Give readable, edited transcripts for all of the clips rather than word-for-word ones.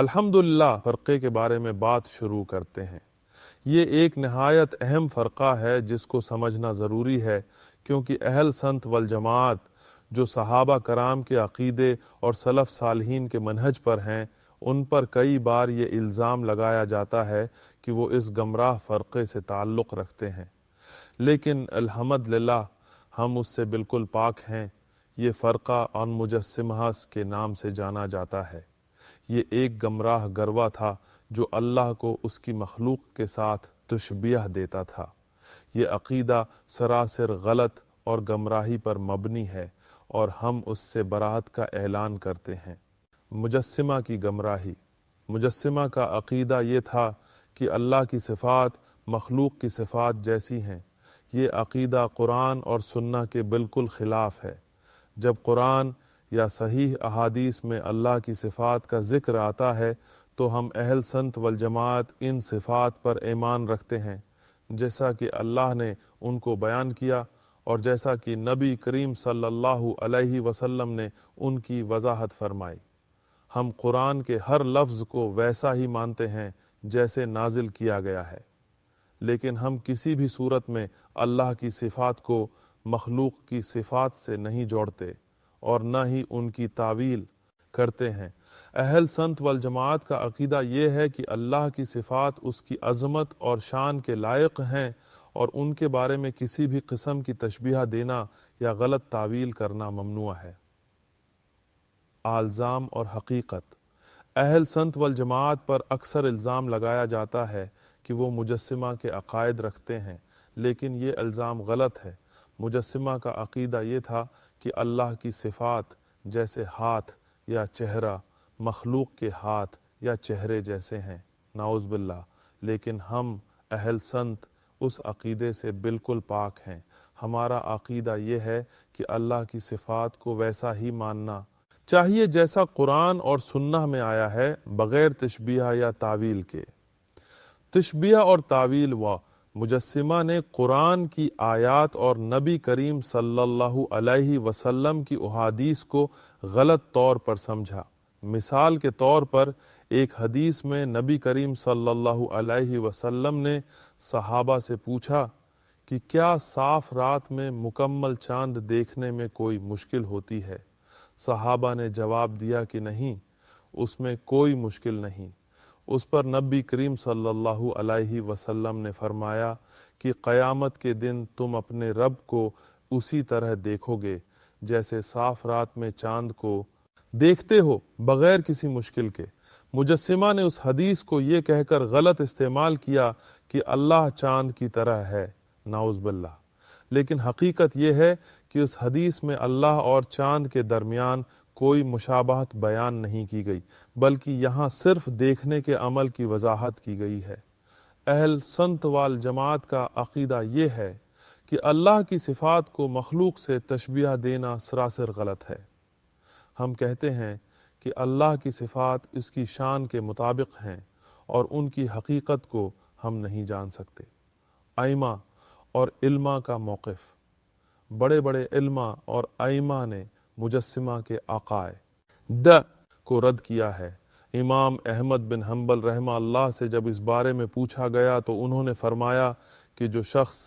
الحمدللہ فرقے کے بارے میں بات شروع کرتے ہیں۔ یہ ایک نہایت اہم فرقہ ہے جس کو سمجھنا ضروری ہے، کیونکہ اہل سنت والجماعت جو صحابہ کرام کے عقیدے اور سلف صالحین کے منہج پر ہیں، ان پر کئی بار یہ الزام لگایا جاتا ہے کہ وہ اس گمراہ فرقے سے تعلق رکھتے ہیں، لیکن الحمدللہ ہم اس سے بالکل پاک ہیں۔ یہ فرقہ ان مجسمہ کے نام سے جانا جاتا ہے۔ یہ ایک گمراہ گروہ تھا جو اللہ کو اس کی مخلوق کے ساتھ تشبیہ دیتا تھا۔ یہ عقیدہ سراسر غلط اور گمراہی پر مبنی ہے اور ہم اس سے براءت کا اعلان کرتے ہیں۔ مجسمہ کی گمراہی۔ مجسمہ کا عقیدہ یہ تھا کہ اللہ کی صفات مخلوق کی صفات جیسی ہیں۔ یہ عقیدہ قرآن اور سنہ کے بالکل خلاف ہے۔ جب قرآن یا صحیح احادیث میں اللہ کی صفات کا ذکر آتا ہے تو ہم اہل سنت والجماعت ان صفات پر ایمان رکھتے ہیں جیسا کہ اللہ نے ان کو بیان کیا اور جیسا کہ نبی کریم صلی اللہ علیہ وسلم نے ان کی وضاحت فرمائی۔ ہم قرآن کے ہر لفظ کو ویسا ہی مانتے ہیں جیسے نازل کیا گیا ہے، لیکن ہم کسی بھی صورت میں اللہ کی صفات کو مخلوق کی صفات سے نہیں جوڑتے اور نہ ہی ان کی تعویل کرتے ہیں۔ اہل سنت والجماعت کا عقیدہ یہ ہے کہ اللہ کی صفات اس کی عظمت اور شان کے لائق ہیں اور ان کے بارے میں کسی بھی قسم کی تشبیہ دینا یا غلط تعویل کرنا ممنوع ہے۔ الزام اور حقیقت۔ اہل سنت والجماعت پر اکثر الزام لگایا جاتا ہے کہ وہ مجسمہ کے عقائد رکھتے ہیں، لیکن یہ الزام غلط ہے۔ مجسمہ کا عقیدہ یہ تھا کہ اللہ کی صفات جیسے ہاتھ یا چہرہ مخلوق کے ہاتھ یا چہرے جیسے ہیں، نعوذ باللہ، لیکن ہم اہل سنت اس عقیدے سے بالکل پاک ہیں۔ ہمارا عقیدہ یہ ہے کہ اللہ کی صفات کو ویسا ہی ماننا چاہیے جیسا قرآن اور سنہ میں آیا ہے، بغیر تشبیہ یا تعویل کے۔ تشبیہ اور تعویل و مجسمہ نے قرآن کی آیات اور نبی کریم صلی اللہ علیہ وسلم کی احادیث کو غلط طور پر سمجھا۔ مثال کے طور پر ایک حدیث میں نبی کریم صلی اللہ علیہ وسلم نے صحابہ سے پوچھا کہ کیا صاف رات میں مکمل چاند دیکھنے میں کوئی مشکل ہوتی ہے؟ صحابہ نے جواب دیا کہ نہیں، اس میں کوئی مشکل نہیں۔ اس پر نبی کریم صلی اللہ علیہ وسلم نے فرمایا کہ قیامت کے دن تم اپنے رب کو اسی طرح دیکھو گے جیسے صاف رات میں چاند کو دیکھتے ہو، بغیر کسی مشکل کے۔ مجسمہ نے اس حدیث کو یہ کہہ کر غلط استعمال کیا کہ اللہ چاند کی طرح ہے، نعوذ باللہ، لیکن حقیقت یہ ہے کہ اس حدیث میں اللہ اور چاند کے درمیان کوئی مشابہت بیان نہیں کی گئی، بلکہ یہاں صرف دیکھنے کے عمل کی وضاحت کی گئی ہے۔ اہل سنت والجماعت کا عقیدہ یہ ہے کہ اللہ کی صفات کو مخلوق سے تشبیہ دینا سراسر غلط ہے۔ ہم کہتے ہیں کہ اللہ کی صفات اس کی شان کے مطابق ہیں اور ان کی حقیقت کو ہم نہیں جان سکتے۔ ائمہ اور علماء کا موقف۔ بڑے بڑے علماء اور ائمہ نے مجسمہ کے عقائد کو رد کیا ہے۔ امام احمد بن حنبل رحمہ اللہ سے جب اس بارے میں پوچھا گیا تو انہوں نے فرمایا کہ جو شخص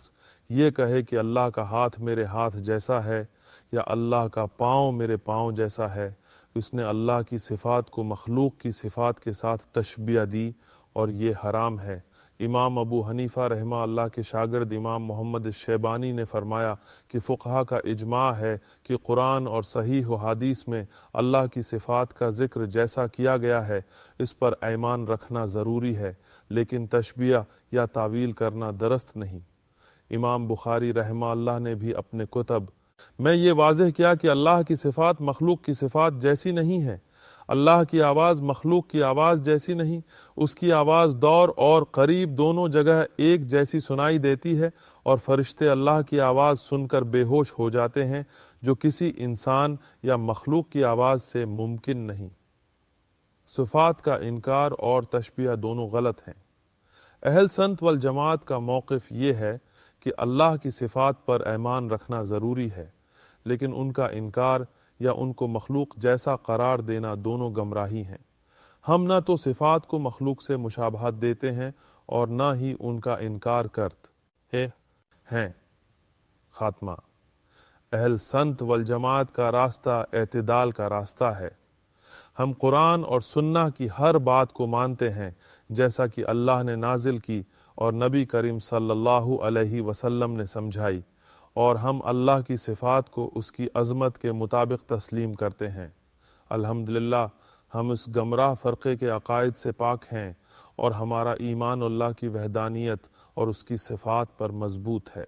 یہ کہے کہ اللہ کا ہاتھ میرے ہاتھ جیسا ہے یا اللہ کا پاؤں میرے پاؤں جیسا ہے، اس نے اللہ کی صفات کو مخلوق کی صفات کے ساتھ تشبیہ دی اور یہ حرام ہے۔ امام ابو حنیفہ رحمہ اللہ کے شاگرد امام محمد الشیبانی نے فرمایا کہ فقہا کا اجماع ہے کہ قرآن اور صحیح حدیث میں اللہ کی صفات کا ذکر جیسا کیا گیا ہے اس پر ایمان رکھنا ضروری ہے، لیکن تشبیہ یا تعویل کرنا درست نہیں۔ امام بخاری رحمہ اللہ نے بھی اپنے کتب میں یہ واضح کیا کہ اللہ کی صفات مخلوق کی صفات جیسی نہیں ہے۔ اللہ کی آواز مخلوق کی آواز جیسی نہیں، اس کی آواز دور اور قریب دونوں جگہ ایک جیسی سنائی دیتی ہے اور فرشتے اللہ کی آواز سن کر بے ہوش ہو جاتے ہیں، جو کسی انسان یا مخلوق کی آواز سے ممکن نہیں۔ صفات کا انکار اور تشبیہ دونوں غلط ہیں۔ اہل سنت والجماعت کا موقف یہ ہے کہ اللہ کی صفات پر ایمان رکھنا ضروری ہے، لیکن ان کا انکار یا ان کو مخلوق جیسا قرار دینا دونوں گمراہی ہیں۔ ہم نہ تو صفات کو مخلوق سے مشابہت دیتے ہیں اور نہ ہی ان کا انکار کرتے ہیں۔ خاتمہ۔ اہل سنت والجماعت کا راستہ اعتدال کا راستہ ہے۔ ہم قرآن اور سنہ کی ہر بات کو مانتے ہیں جیسا کہ اللہ نے نازل کی اور نبی کریم صلی اللہ علیہ وسلم نے سمجھائی، اور ہم اللہ کی صفات کو اس کی عظمت کے مطابق تسلیم کرتے ہیں۔ الحمدللہ ہم اس گمراہ فرقے کے عقائد سے پاک ہیں اور ہمارا ایمان اللہ کی وحدانیت اور اس کی صفات پر مضبوط ہے۔